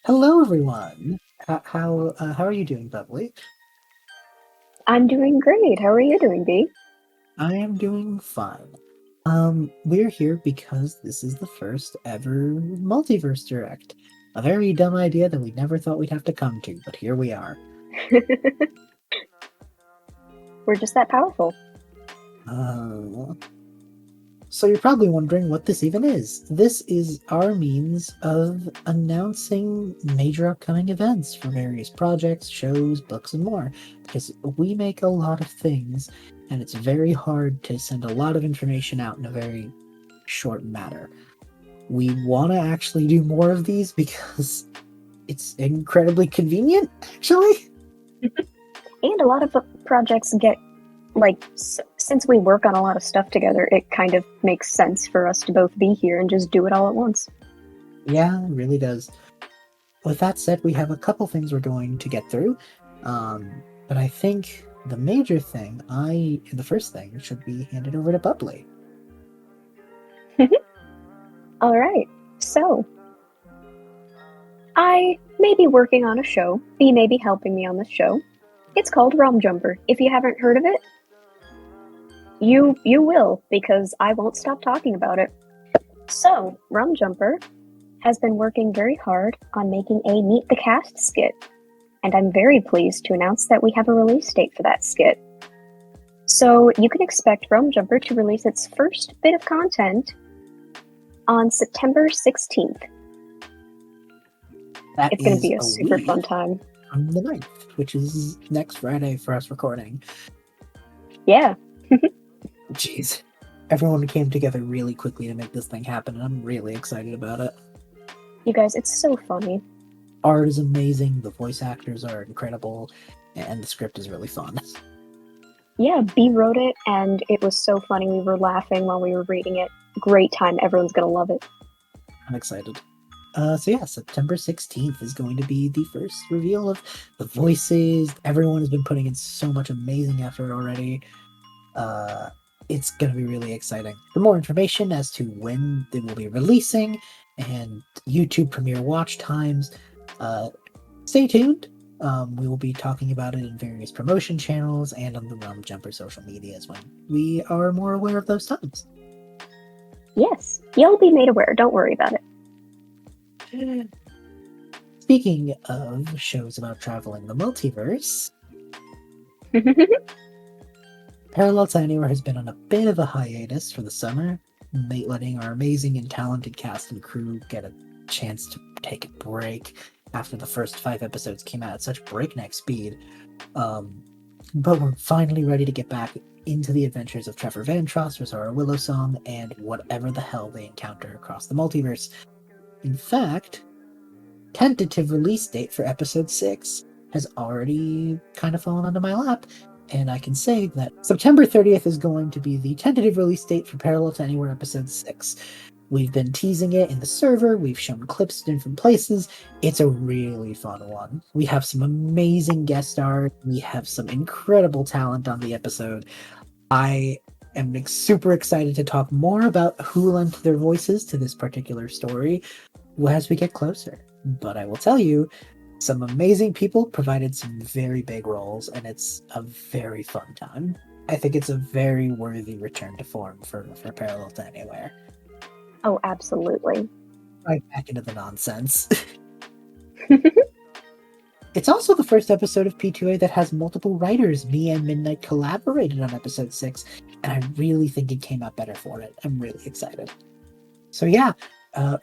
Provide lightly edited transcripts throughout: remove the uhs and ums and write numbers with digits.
Hello, everyone. How are you doing, Bubbly? I'm doing great. How are you doing, B? I am doing fine. We're here because this is the first ever Multiverse Direct. A very dumb idea that we never thought we'd have to come to, but here we are. We're just that powerful. Uh, so you're probably wondering what this even is. This is our means of announcing major upcoming events for various projects, shows, books, and more. Because we make a lot of things, and it's very hard to send a lot of information out in a very short matter. We want to actually do more of these because it's incredibly convenient, actually. And a lot of projects get, since we work on a lot of stuff together, it kind of makes sense for us to both be here and just do it all at once. Yeah, it really does. With that said, we have a couple things we're going to get through. But I think the major thing, the first thing, should be handed over to Bubbly. All right. So, I may be working on a show. B may be helping me on this show. It's called Realm Jumper. If you haven't heard of it, you will, because I won't stop talking about it. So, Realm Jumper has been working very hard on making a Meet the Cast skit, and I'm very pleased to announce that we have a release date for that skit. So you can expect Realm Jumper to release its first bit of content on September 16th. That It's going to is be a a super week fun time. from the 9th, which is next Friday for us recording. Yeah. Jeez. Everyone came together really quickly to make this thing happen, and I'm really excited about it. You guys, it's so funny. Art is amazing, the voice actors are incredible, and the script is really fun. Yeah, B wrote it, and it was so funny. We were laughing while we were reading it. Great time. Everyone's going to love it. I'm excited. So yeah, September 16th is going to be the first reveal of the voices. Everyone has been putting in so much amazing effort already. It's going to be really exciting. For more information as to when they will be releasing and YouTube premiere watch times, stay tuned. We will be talking about it in various promotion channels and on the Realm Jumper social medias when we are more aware of those times. Yes, you'll be made aware. Don't worry about it. Speaking of shows about traveling the multiverse, Parallel to Anywhere has been on a bit of a hiatus for the summer, letting our amazing and talented cast and crew get a chance to take a break after the first 5 episodes came out at such breakneck speed. But we're finally ready to get back into the adventures of Trevor Vantross, Rosara Willowsong, and whatever the hell they encounter across the multiverse. In fact, tentative release date for episode 6 has already kind of fallen onto my lap, and I can say that September 30th is going to be the tentative release date for Parallel to Anywhere episode 6. We've been teasing it in the server, we've shown clips in different places. It's a really fun one. We have some amazing guest stars, we have some incredible talent on the episode. I am super excited to talk more about who lent their voices to this particular story as we get closer. But I will tell you, some amazing people provided some very big roles, and it's a very fun time. I think it's a very worthy return to form for Parallel to Anywhere. Oh, absolutely. Right back into the nonsense. It's also the first episode of P2A that has multiple writers. Me and Midnight collaborated on episode 6, and I really think it came out better for it. I'm really excited. So yeah,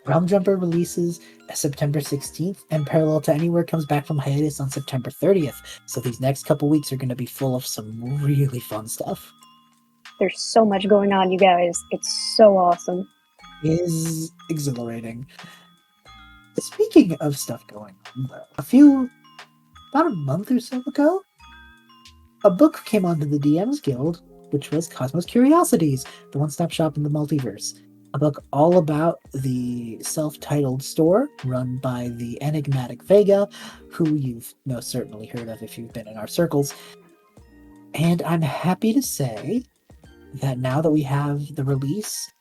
Realm Jumper releases September 16th, and Parallel to Anywhere comes back from hiatus on September 30th. So these next couple weeks are going to be full of some really fun stuff. There's so much going on, you guys. It's so awesome. It is exhilarating. Speaking of stuff going on, though, about a month or so ago, a book came onto the DM's Guild, which was Cosmos Curiosities, the one-stop shop in the multiverse. A book all about the self-titled store run by the enigmatic Vega, who you've most certainly heard of if you've been in our circles. And I'm happy to say that now that we have the release,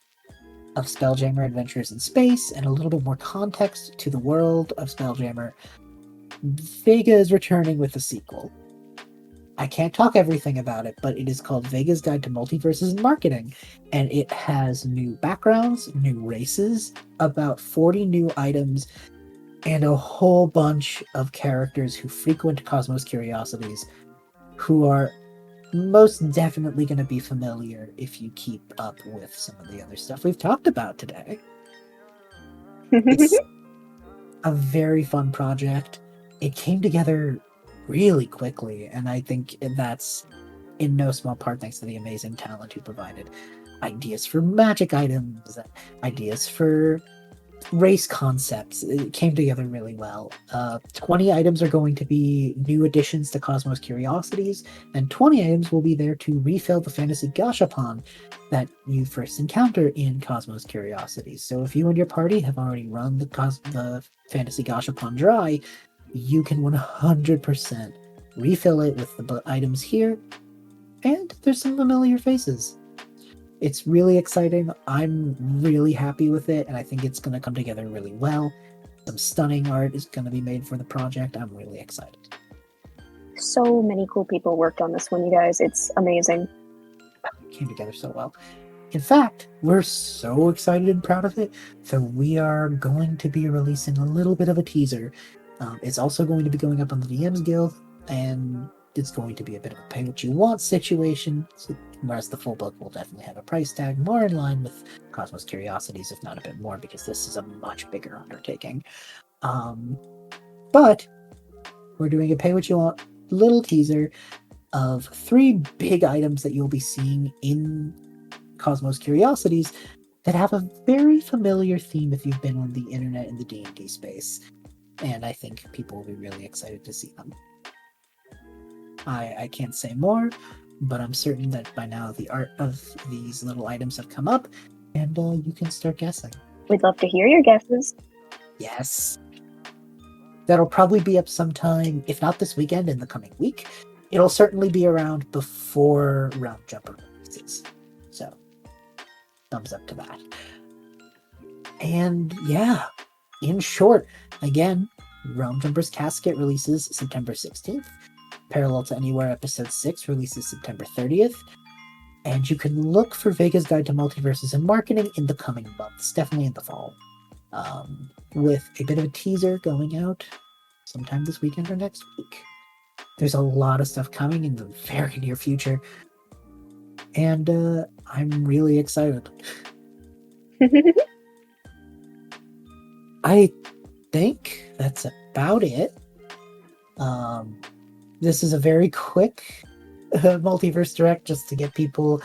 of Spelljammer Adventures in Space and a little bit more context to the world of Spelljammer, Vega is returning with a sequel. I can't talk everything about it, but it is called Vega's Guide to Multiverses and Marketing, and it has new backgrounds, new races, about 40 new items, and a whole bunch of characters who frequent Cosmos Curiosities, who are most definitely going to be familiar if you keep up with some of the other stuff we've talked about today. It's a very fun project. It came together really quickly, and I think that's in no small part thanks to the amazing talent who provided ideas for magic items, ideas for race concepts. It came together really well. 20 items are going to be new additions to Cosmos Curiosities, and 20 items will be there to refill the fantasy gashapon that you first encounter in Cosmos Curiosities. So if you and your party have already run the fantasy gashapon dry, you can 100% refill it with the items here, and there's some familiar faces. It's really exciting. I'm really happy with it, and I think it's going to come together really well. Some stunning art is going to be made for the project. I'm really excited. So many cool people worked on this one, you guys. It's amazing. It came together so well. In fact, we're so excited and proud of it that we are going to be releasing a little bit of a teaser. It's also going to be going up on the DMs Guild, and it's going to be a bit of a pay what you want situation, whereas the full book will definitely have a price tag more in line with Cosmos Curiosities, if not a bit more, because this is a much bigger undertaking. But we're doing a pay what you want little teaser of 3 big items that you'll be seeing in Cosmos Curiosities that have a very familiar theme if you've been on the internet in the D&D space. And I think people will be really excited to see them. I can't say more, but I'm certain that by now the art of these little items have come up, and you can start guessing. We'd love to hear your guesses. Yes. That'll probably be up sometime, if not this weekend, in the coming week. It'll certainly be around before Realm Jumper releases. So, thumbs up to that. And yeah, in short, again, Realm Jumper's Casket releases September 16th. Parallel to Anywhere Episode 6 releases September 30th. And you can look for Vega's Guide to Multiverses and Marketing in the coming months, definitely in the fall. With a bit of a teaser going out sometime this weekend or next week. There's a lot of stuff coming in the very near future. And I'm really excited. I think that's about it. This is a very quick Multiverse Direct just to get people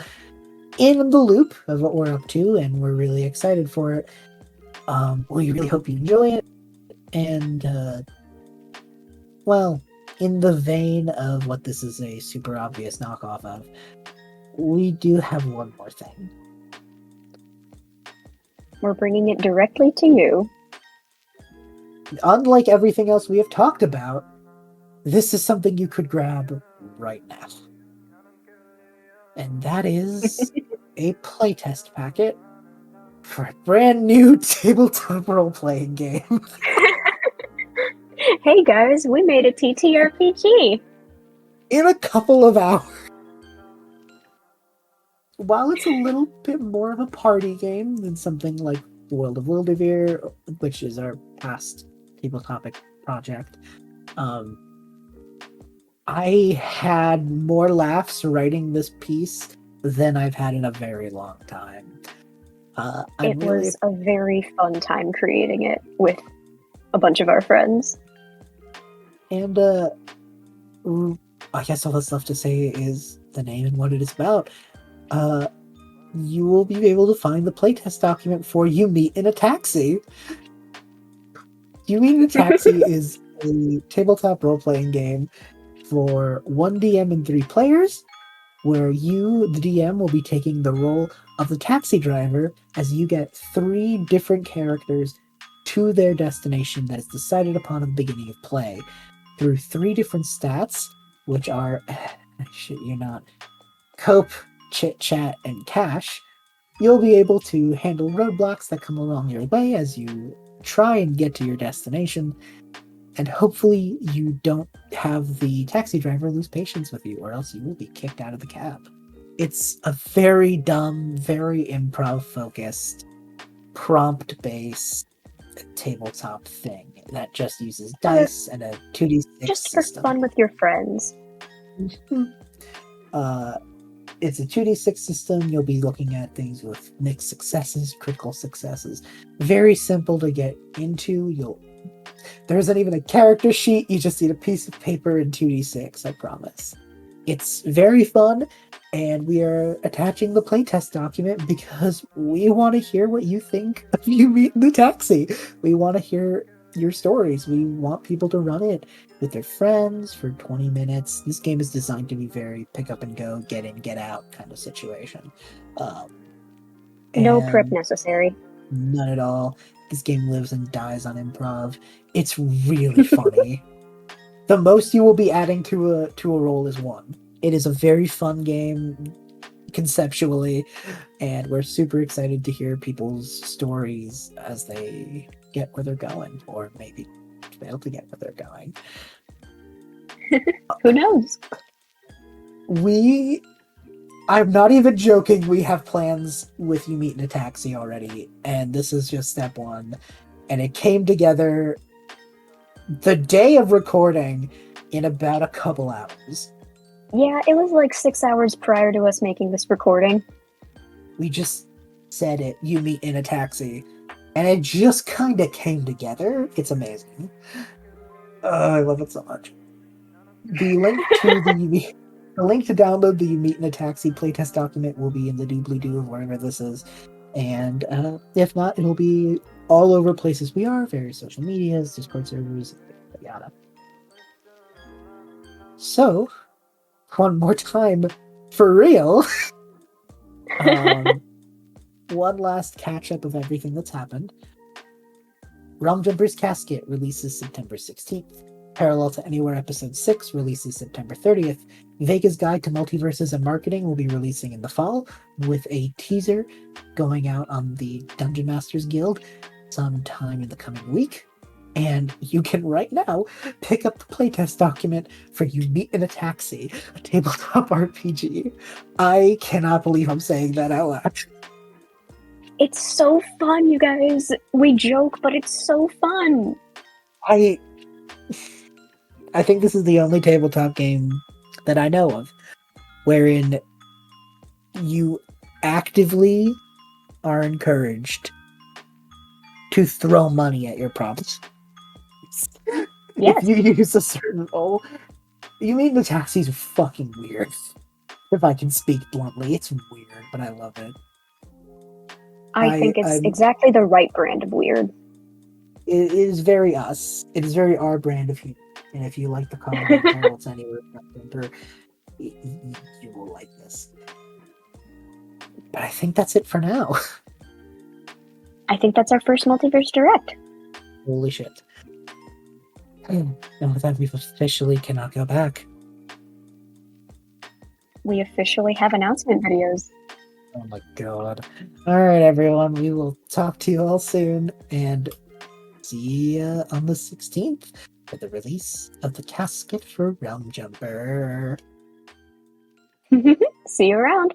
in the loop of what we're up to, and we're really excited for it. We really hope you enjoy it. And, well, in the vein of what this is a super obvious knockoff of, we do have one more thing. We're bringing it directly to you. Unlike everything else we have talked about, this is something you could grab right now. And that is a playtest packet for a brand new tabletop role-playing game. Hey guys, we made a TTRPG! In a couple of hours. While it's a little bit more of a party game than something like World of Wildevere, which is our past tabletop project, I had more laughs writing this piece than I've had in a very long time. It was a very fun time creating it with a bunch of our friends. And I guess all that's left to say is the name and what it is about. You will be able to find the playtest document for You Meet in a Taxi. You Meet in a Taxi is a tabletop role-playing game for 1 DM and 3 players, where you, the DM, will be taking the role of the taxi driver as you get 3 different characters to their destination that is decided upon at the beginning of play through 3 different stats, which are, shit you not, cope, chit-chat, and cash. you'll be able to handle roadblocks that come along your way as you try and get to your destination, and hopefully you don't have the taxi driver lose patience with you, or else you will be kicked out of the cab. It's a very dumb, very improv focused, prompt based tabletop thing that just uses dice and a 2d6 Just for system. fun with your friends. It's a 2d6 system. You'll be looking at things with mixed successes, critical successes. Very simple to get into. There isn't even a character sheet. You just need a piece of paper and 2d6, I promise. It's very fun, and we are attaching the playtest document because we want to hear what you think of You Meet in the Taxi. We want to hear your stories. We want people to run it with their friends for 20 minutes. This game is designed to be very pick up and go, get in, get out kind of situation. No And prep necessary. None at all. This game lives and dies on improv. It's really funny. The most you will be adding to a roll is 1. It is a very fun game conceptually, and we're super excited to hear people's stories as they get where they're going, or maybe fail to get where they're going. Who knows? I'm not even joking, we have plans with You Meet in a Taxi already, and this is just step 1. And it came together the day of recording in about a couple hours. Yeah, it was like 6 hours prior to us making this recording. We just said it, You Meet in a Taxi, and it just kind of came together. It's amazing. I love it so much. The link to the link to download the You Meet in a Taxi playtest document will be in the doobly-doo of wherever this is, and if not, it'll be all over places we are, various social medias, Discord servers, yada. So, one more time, for real, one last catch-up of everything that's happened. Realm Jumper's Casket releases September 16th. Parallel to Anywhere Episode 6 releases September 30th. Vega's Guide to Multiverses and Marketing will be releasing in the fall, with a teaser going out on the Dungeon Masters Guild sometime in the coming week. And you can right now pick up the playtest document for You Meet in a Taxi, a tabletop RPG. I cannot believe I'm saying that out loud. It's so fun, you guys. We joke, but it's so fun. I think this is the only tabletop game that I know of wherein you actively are encouraged to throw money at your prompts. Yes. If you use a certain role, You Meet in the Taxi is fucking weird. If I can speak bluntly, it's weird, but I love it. I think it's exactly the right brand of weird. It is very us. It is very our brand of humor. And if you like the comedy Parallels Anywhere, you will like this. But I think that's it for now. I think that's our first Multiverse Direct. Holy shit. And with that, we officially cannot go back. We officially have announcement videos. Oh my god. Alright, everyone. We will talk to you all soon. And see ya on the 16th for the release of the casket for Realm Jumper. See you around.